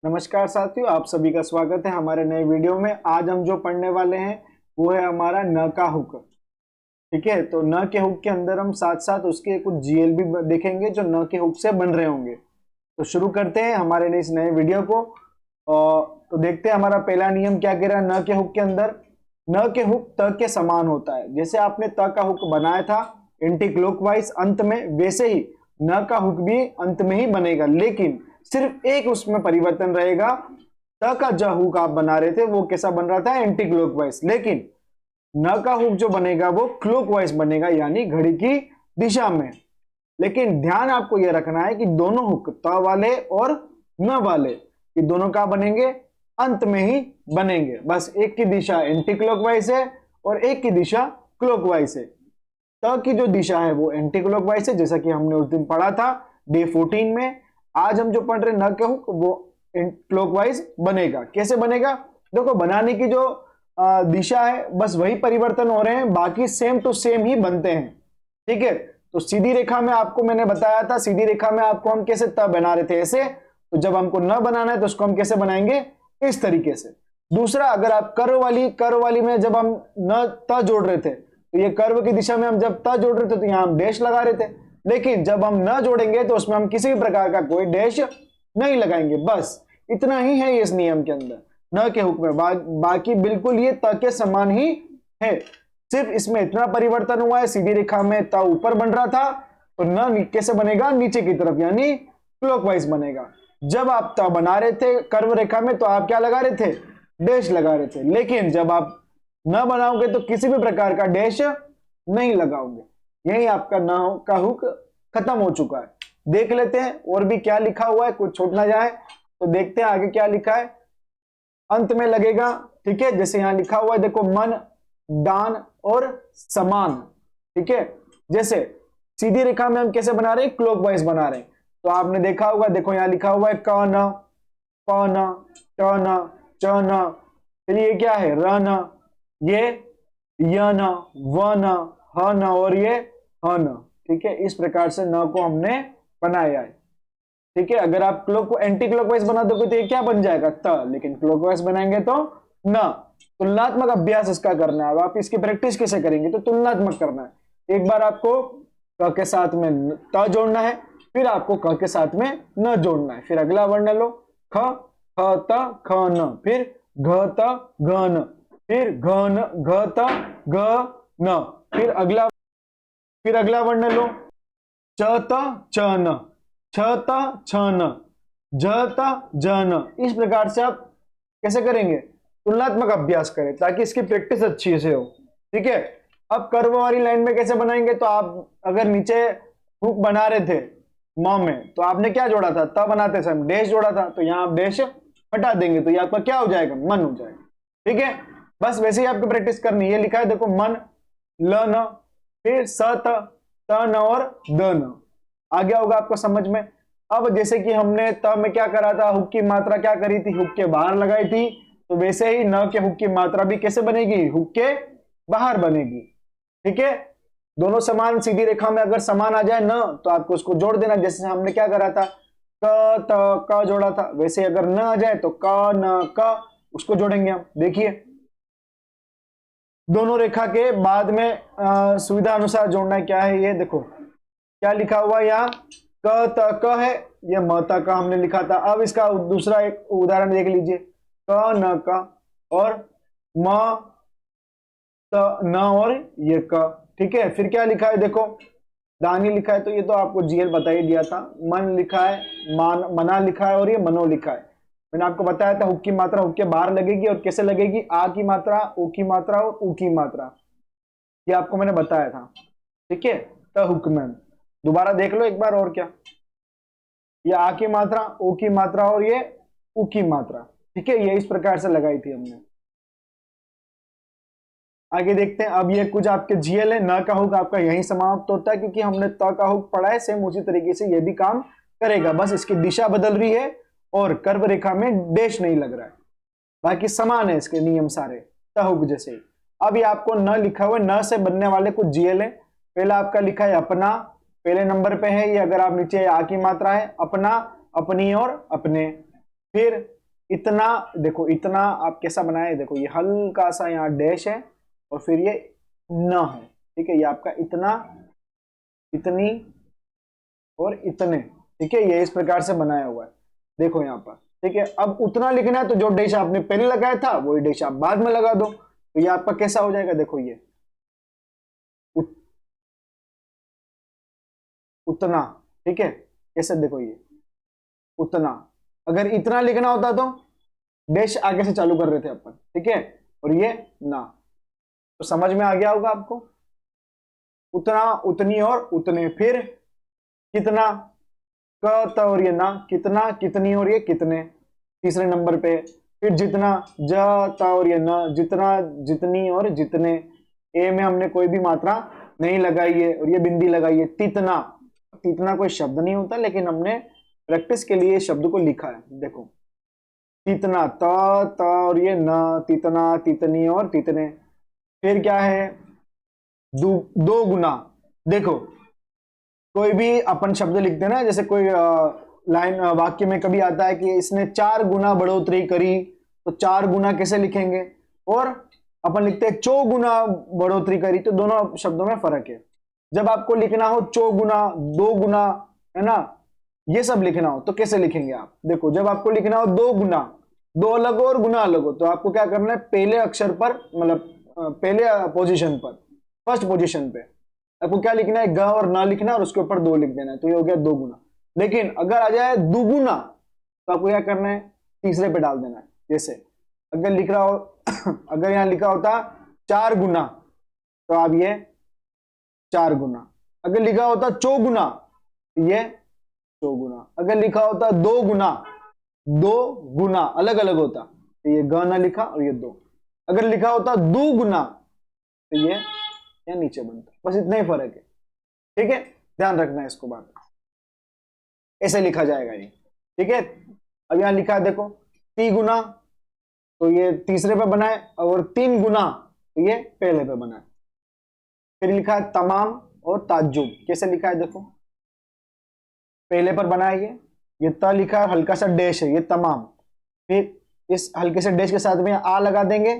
नमस्कार साथियों, आप सभी का स्वागत है हमारे नए वीडियो में। आज हम जो पढ़ने वाले हैं वो है हमारा न का हुक। ठीक है, तो न के हुक के अंदर हम साथ साथ उसके कुछ जीएल भी देखेंगे जो न के हुक से बन रहे होंगे। तो शुरू करते हैं हमारे इस नए वीडियो को। तो देखते हैं हमारा पहला नियम क्या कह रहा है। न के हुक के अंदर न के हुक त के समान होता है। जैसे आपने त का हुक बनाया था एंटी क्लॉकवाइज अंत में, वैसे ही न का हुक भी अंत में ही बनेगा, लेकिन सिर्फ एक उसमें परिवर्तन रहेगा। त का जो हुक आप बना रहे थे वो कैसा बन रहा था, एंटी क्लॉकवाइज, लेकिन न का हुक जो बनेगा वो क्लॉकवाइज बनेगा, यानी घड़ी की दिशा में। लेकिन ध्यान आपको यह रखना है कि दोनों हुक त वाले और न वाले ये दोनों का बनेंगे, अंत में ही बनेंगे। बस एक की दिशा एंटी क्लॉकवाइज है और एक की दिशा क्लॉकवाइज है। त की जो दिशा है वो एंटी क्लॉकवाइज है, जैसा कि हमने उस दिन पढ़ा था डे 14 में। आज हम जो पढ़ रहे न के हुक वो क्लॉकवाइज बनेगा। कैसे बनेगा, देखो बनाने की जो दिशा है बस वही परिवर्तन हो रहे हैं, बाकी सेम टू सेम ही बनते हैं। ठीक है, तो सीधी रेखा में आपको मैंने बताया था, सीधी रेखा में आपको हम कैसे त बना रहे थे ऐसे। तो जब हमको न बनाना है तो उसको हम कैसे बनाएंगे, इस तरीके से। दूसरा, अगर आप कर्व वाली में जब हम न त जोड़ रहे थे तो ये कर्व की दिशा में हम जब त जोड़ रहे थे तो यहां हम डैश लगा रहे थे, लेकिन जब हम न जोड़ेंगे तो उसमें हम किसी भी प्रकार का कोई डैश नहीं लगाएंगे। बस इतना ही है इस नियम के अंदर न के हुक में। बाकी बिल्कुल ये त के समान ही है, सिर्फ इसमें इतना परिवर्तन हुआ है। सीधी रेखा में त ऊपर बन रहा था तो न कैसे बनेगा, नीचे की तरफ, यानी क्लॉकवाइज बनेगा। जब आप त बना रहे थे कर्व रेखा में तो आप क्या लगा रहे थे, डैश लगा रहे थे, लेकिन जब आप न बनाओगे तो किसी भी प्रकार का डैश नहीं लगाओगे। यही आपका न का हुक खत्म हो चुका है। देख लेते हैं और भी क्या लिखा हुआ है, कुछ छूट ना जाए। तो देखते हैं आगे क्या लिखा है, अंत में लगेगा। ठीक है, जैसे यहां लिखा हुआ है देखो, मन, दान और समान। ठीक है, जैसे सीधी रेखा में हम कैसे बना रहे हैं, क्लॉकवाइज बना रहे हैं। तो आपने देखा होगा, देखो यहां लिखा हुआ है क न, प न, ट न, च न, फिर ये क्या है र न, ये य न, व न, ह न और ये ह न। ठीक है, इस प्रकार से न को हमने बनाया है। ठीक है, अगर आप एंटी क्लॉकवाइज बना दोगे तो ये क्या बन जाएगा, त, लेकिन क्लॉकवाइज बनाएंगे तो न। तुलनात्मक अभ्यास इसका करना है। अब आप इसकी प्रैक्टिस कैसे करेंगे, तो तुलनात्मक करना है। एक बार आपको क के साथ में त जोड़ना है, फिर आपको क के साथ में न जोड़ना है। फिर अगला वर्ण लो, ख, ख त ख न, फिर घ त घ न, फिर घ न घ त घ न, फिर अगला वर्ण लो, च त च न, छ त छ न, ज त ज न। इस प्रकार से आप कैसे करेंगे, तुलनात्मक अभ्यास करें ताकि इसकी प्रैक्टिस अच्छी से हो। ठीक है, अब कर्व वाली लाइन में कैसे बनाएंगे, तो आप अगर नीचे हुक बना रहे थे म में तो आपने क्या जोड़ा था, त बनाते समय डैश जोड़ा था, तो यहां आप डैश हटा देंगे तो ये आपका क्या हो जाएगा, मन हो जाएगा। ठीक है, बस वैसे ही आपको प्रैक्टिस करनी है। ये लिखा है देखो, मन, ल न, फिर स त न और द न। आ गया होगा आपको समझ में। अब जैसे कि हमने त में क्या करा था, हुक की मात्रा क्या करी थी, हुक के बाहर लगाई थी, तो वैसे ही न के हुक की मात्रा भी कैसे बनेगी, हुक के बाहर बनेगी। ठीक है, दोनों समान सीधी रेखा में अगर समान आ जाए न तो आपको उसको जोड़ देना। जैसे हमने क्या करा था, क त क जोड़ा था, वैसे अगर न आ जाए तो क न क उसको जोड़ेंगे हम। देखिए, दोनों रेखा के बाद में सुविधा अनुसार जोड़ना है। क्या है ये देखो, क्या लिखा हुआ है यहाँ, क त क है, ये म त क हमने लिखा था। अब इसका दूसरा एक उदाहरण देख लीजिए, क न क और म त न और ये क। ठीक है, फिर क्या लिखा है देखो, दानी लिखा है, तो ये तो आपको जीएल बता ही दिया था। मन लिखा है, मना लिखा है और ये मनो लिखा है। मैंने आपको बताया था हुक की मात्रा हुक के बाहर लगेगी और कैसे लगेगी, आ की मात्रा, ओ की मात्रा और ऊ की मात्रा, ये आपको मैंने बताया था। ठीक है, तो हुक में दोबारा देख लो एक बार, और क्या, ये आ की मात्रा, ओ की मात्रा और ये ऊ की मात्रा। ठीक है, ये इस प्रकार से लगाई थी हमने। आगे देखते हैं। अब ये कुछ आपके जीएल है। न का हुक आपका यहीं समाप्त होता है, क्योंकि हमने त का हुक पढ़ा है, सेम उसी तरीके से ये भी काम करेगा, बस इसकी दिशा बदल रही है और कर्व रेखा में डैश नहीं लग रहा है। बाकी समान है इसके नियम सारे, त हुक जैसे ही। अब ये आपको न लिखा हुआ है, न से बनने वाले कुछ जीएल है। पहला आपका लिखा है अपना, पहले नंबर पे है ये। अगर आप नीचे आ की मात्रा है, अपना, अपनी और अपने। फिर इतना, देखो इतना आप कैसा बनाए, देखो ये हल्का सा यहाँ डैश है और फिर ये न है, ठीक है, ये आपका इतना, इतनी और इतने, ठीक है, ये इस प्रकार से बनाया हुआ है, देखो यहाँ पर, ठीक है। अब उतना लिखना है तो जो डैश आपने पहले लगाया था वही डैश आप बाद में लगा दो, तो ये आपका कैसा हो जाएगा, देखो ये उतना, ठीक है, कैसे, देखो ये उतना। अगर इतना लिखना होता तो डैश आगे से चालू कर रहे थे अपन, ठीक है, और ये ना, तो समझ में आ गया होगा आपको। उतना, उतनी और उतने, फिर कितना, क त और ये ना, कितना, कितनी और ये कितने, तीसरे नंबर पे। फिर जितना, ज त और ये न, जितना, जितनी और जितने, ए में हमने कोई भी मात्रा नहीं लगाई है और ये बिंदी लगाई है। तितना, तितना कोई शब्द नहीं होता लेकिन हमने प्रैक्टिस के लिए शब्द को लिखा है, देखो तितना, त और ये न, तितना, तितनी और तितने। फिर क्या है, दो गुना, देखो कोई भी अपन शब्द लिखते हैं ना, जैसे कोई लाइन वाक्य में कभी आता है कि इसने 4 गुना बढ़ोतरी करी, तो 4 गुना कैसे लिखेंगे, और अपन लिखते हैं चौगुना बढ़ोतरी करी, तो दोनों शब्दों में फर्क है। जब आपको लिखना हो चौगुना, 2 गुना, है ना, ये सब लिखना हो तो कैसे लिखेंगे आप, देखो जब आपको लिखना हो 2 गुना, 2 अलग हो और गुना अलग हो, तो आपको क्या करना है, पहले अक्षर पर, मतलब पहले पोजीशन पर, फर्स्ट पोजीशन पे आपको क्या लिखना है, ग और ना लिखना है और उसके ऊपर 2 लिख देना है, तो ये हो गया 2 गुना। लेकिन अगर आ जाए दुगुना तो आपको क्या करना है, तीसरे पे डाल देना है। जैसे अगर लिख रहा हो अगर यहां लिखा होता 4 गुना, तो आप ये 4 गुना। अगर लिखा होता चौगुना, ये चौगुना। अगर लिखा होता 2 गुना, 2 गुना अलग अलग होता, तो ये ग ना लिखा और ये 2। अगर लिखा होता दुगुना, तो ये या नीचे बनता, बस इतना ही फर्क है, ठीक है, ध्यान रखना है इसको, बात ऐसे लिखा जाएगा ये, ठीक है। अब यहां लिखा है देखो 3 गुना, तो ये तीसरे पे बना है, और 3 गुना तो ये पहले पे बना है। फिर लिखा है तमाम और ताज्जुब, कैसे लिखा है देखो, पहले पर बना है ये त लिखा है, हल्का सा डैश है, ये तमाम। फिर इस हल्के से डैश के साथ में आ लगा देंगे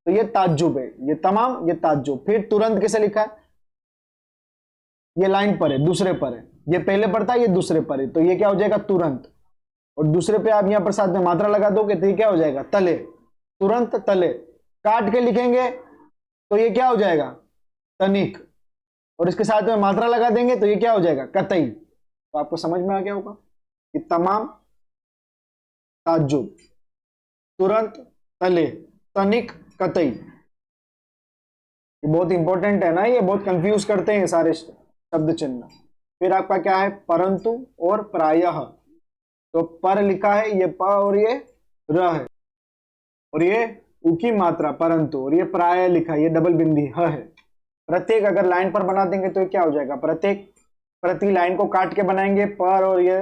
तो ये ताज्जुब है, ये तमाम, ये ताज्जुब। फिर तुरंत कैसे लिखा है, ये लाइन पर है, दूसरे पर है, ये पहले पर था, ये दूसरे पर है, तो ये क्या हो जाएगा, तुरंत। और दूसरे पे आप यहां पर साथ में मात्रा लगा दोगे तो ये क्या हो जाएगा, तले, तुरंत तले। काट के लिखेंगे तो ये क्या हो जाएगा, तनिक, और इसके साथ में मात्रा लगा देंगे तो ये क्या हो जाएगा, कतई। तो आपको समझ में आ गया होगा कि तमाम, ताज्जुब, तुरंत, तले, तनिक, कतई। ये बहुत इंपॉर्टेंट है ना, ये बहुत कंफ्यूज करते हैं सारे शब्द चिन्ह। फिर आपका क्या है, परंतु और प्रायः, तो पर लिखा है, ये प और ये र है, और ये उ की मात्रा परंतु, और ये प्राय लिखा है, ये डबल बिंदी ह है। प्रत्येक अगर लाइन पर बना देंगे तो ये क्या हो जाएगा, प्रत्येक, प्रति लाइन को काट के बनाएंगे पर और ये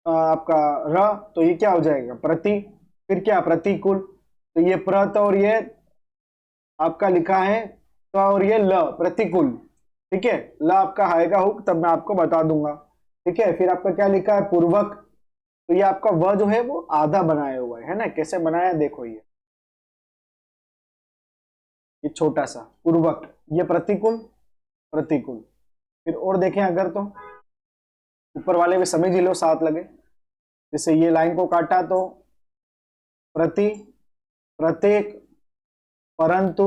आपका र, तो ये क्या हो जाएगा, प्रति। फिर क्या, प्रतिकूल, तो ये प्रत और ये आपका लिखा है तो, और ये ल, प्रतिकूल, ठीक है। ल आपका आएगा हुक, तब मैं आपको बता दूंगा, ठीक है। फिर आपका क्या लिखा है, पूर्वक, तो ये आपका व जो है वो आधा बनाया हुआ है ना, कैसे बनाया देखो, ये छोटा सा पूर्वक, ये प्रतिकूल, प्रतिकूल। फिर और देखें अगर तो ऊपर वाले भी समझ ही लो, साथ लगे। जैसे ये लाइन को काटा तो प्रति, प्रत्येक, परंतु,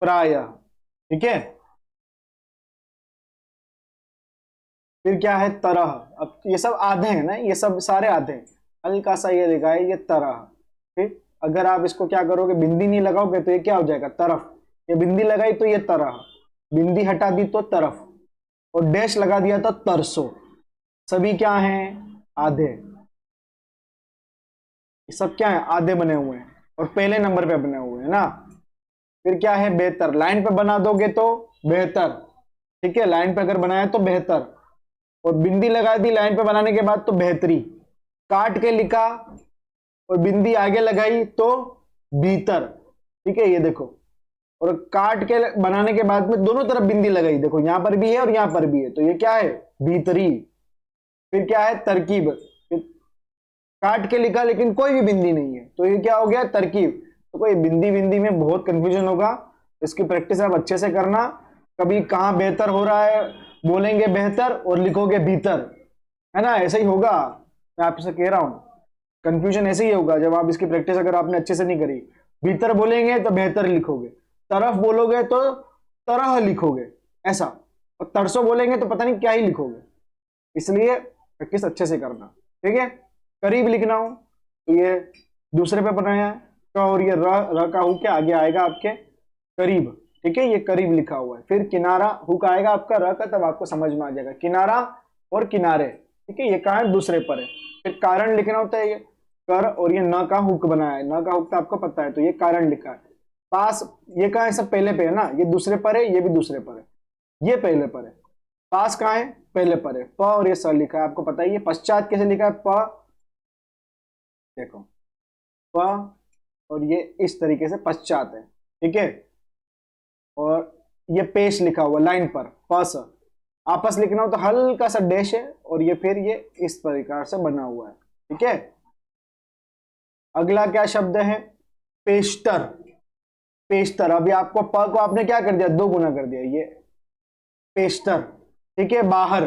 प्राय, ठीक है। फिर क्या है, तरह। अब ये सब आधे हैं ना, ये सब सारे आधे हैं, हल्का सा ये लिखा है, ये तरह। फिर अगर आप इसको क्या करोगे, बिंदी नहीं लगाओगे तो ये क्या हो जाएगा, तरफ। ये बिंदी लगाई तो ये तरह, बिंदी हटा दी तो तरफ, और डैश लगा दिया तो तरसो। सभी क्या हैं, आधे, ये सब क्या है, आधे बने हुए हैं और पहले नंबर पे बने हुए हैं ना। फिर क्या है, बेहतर, लाइन पे बना दोगे तो बेहतर, ठीक है, लाइन पे अगर बनाया तो बेहतर, और बिंदी लगा दी लाइन पे बनाने के बाद तो बेहतरी। काट के लिखा और बिंदी आगे लगाई तो भीतर, ठीक है, ये देखो। और काट के बनाने के बाद में दोनों तरफ बिंदी लगाई, देखो यहां पर भी है और यहां पर भी है, तो ये क्या है, भीतरी। फिर क्या है, तरकीब, काट के लिखा लेकिन कोई भी बिंदी नहीं है, तो ये क्या हो गया, तरकीब। तो कोई बिंदी बिंदी में बहुत कंफ्यूजन होगा, इसकी प्रैक्टिस आप अच्छे से करना। कभी कहाँ बेहतर हो रहा है, बोलेंगे बेहतर और लिखोगे भीतर, है ना, ऐसे ही होगा। मैं आपसे कह रहा हूं, कंफ्यूजन ऐसे ही होगा जब आप इसकी प्रैक्टिस अगर आपने अच्छे से नहीं करी। भीतर बोलेंगे तो बेहतर लिखोगे, तरफ बोलोगे तो तरह लिखोगे, ऐसा। और तरसों बोलेंगे तो पता नहीं क्या ही लिखोगे। इसलिए प्रैक्टिस अच्छे से करना, ठीक है। करीब लिखना हो तो ये दूसरे पे बनाया है क, और ये र का हु के आगे आएगा आपके करीब, ठीक है, ये करीब लिखा हुआ है। फिर किनारा, हुक आएगा आपका र का, तब आपको समझ में आ जाएगा किनारा और किनारे, ठीक है, ये कहाँ है, दूसरे पर है। फिर कारण लिखना होता है, ये कर, और ये न का हुक बनाया है, न का हुक तो आपको पता है, तो ये कारण लिखा है। पास, ये कहाँ है, सब पहले पे है ना, ये दूसरे पर है, ये भी दूसरे पर है, ये पहले पर है। पास कहाँ है, पहले पर है, प और ये स लिखा है, आपको पता ही है। पश्चात कैसे लिखा है, प, देखो प, और ये इस तरीके से पश्चात है, ठीक है। और ये पेश लिखा हुआ लाइन पर, पस। आपस लिखना हो तो हल्का सा डैश है, और ये फिर ये इस प्रकार से बना हुआ है, ठीक है। अगला क्या शब्द है, पेस्टर। पेस्टर, अभी आपको प को आपने क्या कर दिया, दो गुना कर दिया, ये पेस्टर, ठीक है। बाहर,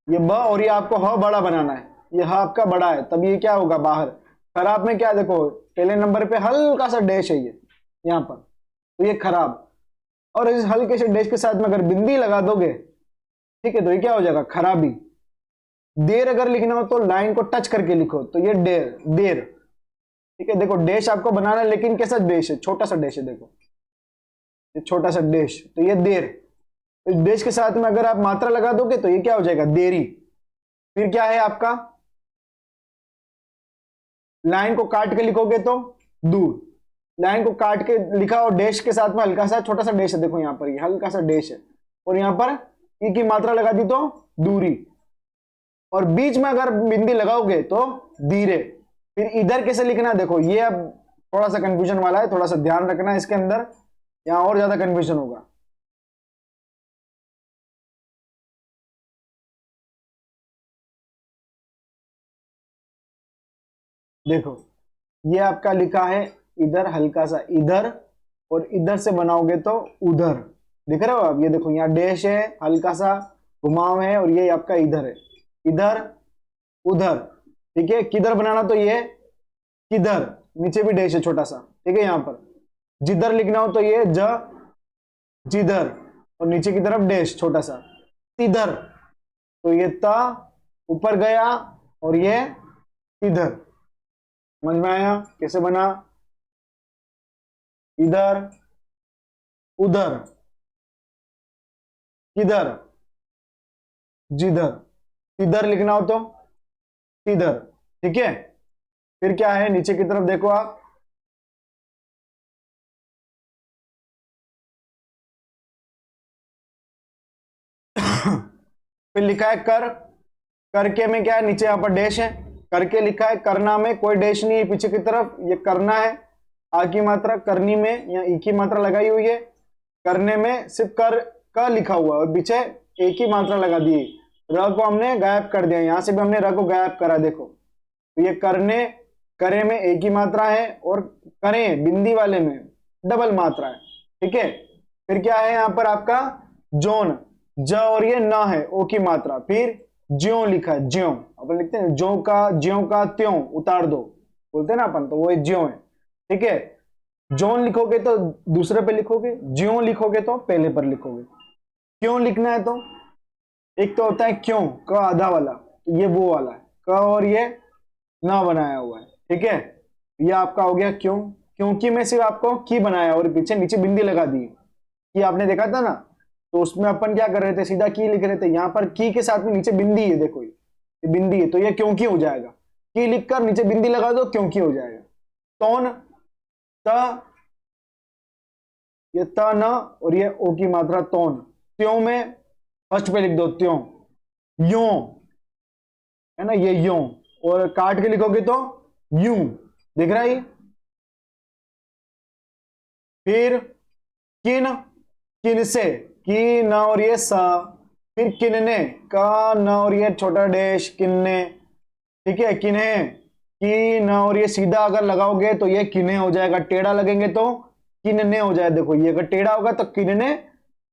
ये ब और ये आपको ह बड़ा बनाना है, ये ह आपका बड़ा है, तब ये क्या होगा, बाहर। खराब में क्या, देखो पहले नंबर पे हल्का सा डैश है ये यहां पर, तो ये खराब। और इस हल्के से डैश के साथ में अगर बिंदी लगा दोगे, ठीक है, तो ये क्या हो जाएगा, खराबी। देर अगर लिखना हो तो लाइन को टच करके लिखो, तो ये देर, देर, ठीक है। देखो डैश आपको बनाना है, लेकिन कैसा डैश है, छोटा सा डैश है, देखो ये छोटा सा डैश, तो ये देर। इस डैश के साथ में अगर आप मात्रा लगा दोगे तो ये क्या हो जाएगा, देरी। फिर क्या है आपका, लाइन को काट के लिखोगे तो दूर, लाइन को काट के लिखा और डैश के साथ में हल्का सा छोटा सा डैश है, देखो यहां पर ये हल्का सा डैश है, और यहां पर ई की मात्रा लगा दी तो दूरी, और बीच में अगर बिंदी लगाओगे तो धीरे। फिर इधर कैसे लिखना, देखो ये अब थोड़ा सा कंफ्यूजन वाला है, थोड़ा सा ध्यान रखना इसके अंदर, यहां और ज्यादा कंफ्यूजन होगा। देखो ये आपका लिखा है इधर, हल्का सा इधर, और इधर से बनाओगे तो उधर, दिख रहे हो आप, ये देखो यहाँ डैश है, हल्का सा घुमाव है, और ये आपका इधर है, इधर उधर, ठीक है। किधर बनाना, तो ये किधर, नीचे भी डैश है छोटा सा, ठीक है। यहां पर जिधर लिखना हो तो ये ज, जिधर, और नीचे की तरफ डैश छोटा सा, तिधर, तो ये ता ऊपर गया, और ये इधर। समझ में आया कैसे बना, इधर उधर किधर जिधर, इधर लिखना हो तो इधर, ठीक है। फिर क्या है, नीचे की तरफ देखो आप, फिर लिखा है कर, करके में क्या है, नीचे यहां पर डैश है, करके लिखा है। करना में कोई डैश नहीं है पीछे की तरफ, ये करना है, आ की मात्रा, करनी में या ई की मात्रा लगाई हुई है, करने में सिर्फ कर का लिखा हुआ है, और पीछे एक ही मात्रा लगा दी, र को हमने गायब कर दिया, यहां से भी हमने र को गायब करा, देखो तो ये करने, करे में एक ही मात्रा है, और करें बिंदी वाले में डबल मात्रा है, ठीक है। फिर क्या है यहां पर आपका जोन, ज और ये न है, ओ की मात्रा। फिर ज्यों लिखा है, ज्यों अपन लिखते हैं, ज्यों का त्यों उतार दो, बोलते हैं ना अपन, तो वो ज्यों है, ठीक है। जोन लिखोगे तो दूसरे पे लिखोगे, ज्यों लिखोगे तो पहले पर लिखोगे। क्यों लिखना है तो एक तो होता है क्यों, क आधा वाला, तो ये वो वाला है, क और ये ना बनाया हुआ है, ठीक है। ये आपका हो गया क्यों। क्योंकि मैं सिर्फ आपको की बनाया और पीछे नीचे बिंदी लगा दी, कि आपने देखा था ना, तो उसमें अपन क्या कर रहे थे, सीधा की लिख रहे थे, यहां पर की के साथ में नीचे बिंदी है, देखो ये बिंदी है, तो ये क्योंकि हो जाएगा, की लिखकर नीचे बिंदी लगा दो, क्योंकि हो जाएगा। तौन, त, ये त न, और ये ओ की मात्रा तौन, त्यों में फर्स्ट पे लिख दो त्यों, यूं, है ना, ये यूं, और काट के लिखोगे तो यूं, दिख रहा है ये। फिर किन, किन से, की न और ये सा, फिर किन्ने, का न और ये छोटा डैश, किन्ने, ठीक है, किन्हे, कि न, और ये सीधा अगर लगाओगे तो ये किन्हे हो जाएगा, टेढ़ा लगेंगे तो किन्ने हो जाए। देखो ये अगर टेढ़ा होगा तो किन्ने,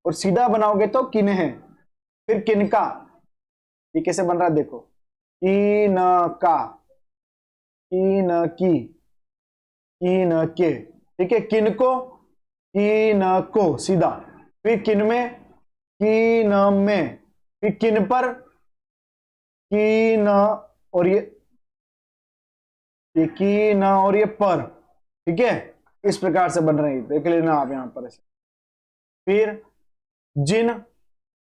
और सीधा बनाओगे तो किन्हे। फिर किनका, ये कैसे बन रहा है देखो, की न का, की न की न के, ठीक है। किनको, की न को सीधा, फिर किन में, की न में, फिर किन पर, की न, और ये की न और ये पर, ठीक है। इस प्रकार से बन रही, देख लेना आप यहां पर ऐसे। फिर जिन,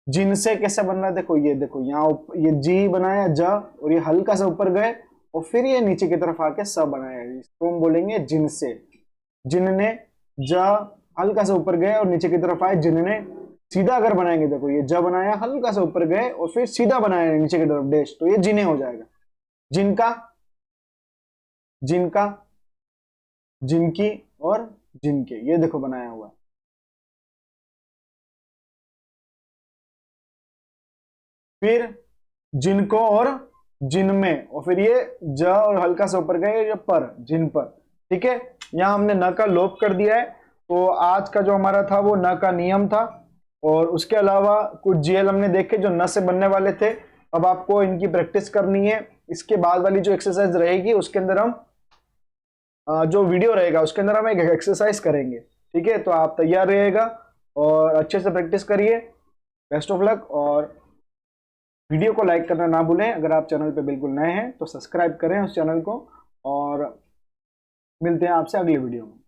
जिन से कैसे बन रहा है देखो, ये देखो यहाँ ये जी बनाया ज, और ये हल्का सा ऊपर गए और फिर ये नीचे की तरफ आके स बनाया, इसको हम बोलेंगे जिन से। जिनने, ज हल्का सा ऊपर गए और नीचे की तरफ आए, जिनने। सीधा अगर बनाएंगे देखो, ये ज बनाया, हल्का सा ऊपर गए और फिर सीधा बनाया नीचे की तरफ डैश, तो ये जिन्हें हो जाएगा। जिनका, जिनका, जिनकी और जिनके, ये देखो बनाया हुआ है। फिर जिनको और जिनमें, और फिर ये ज और हल्का सा ऊपर गए ये पर, जिन पर, ठीक है। यहां हमने न का लोप कर दिया है। तो आज का जो हमारा था वो न का नियम था, और उसके अलावा कुछ जीएल हमने देखे जो न से बनने वाले थे। अब आपको इनकी प्रैक्टिस करनी है। इसके बाद वाली जो एक्सरसाइज रहेगी उसके अंदर हम जो वीडियो रहेगा उसके अंदर हम एक एक्सरसाइज करेंगे, ठीक है। तो आप तैयार रहिएगा और अच्छे से प्रैक्टिस करिए। बेस्ट ऑफ लक, और वीडियो को लाइक करना ना भूलें। अगर आप चैनल पे बिल्कुल नए हैं तो सब्सक्राइब करें उस चैनल को, और मिलते हैं आपसे अगले वीडियो में।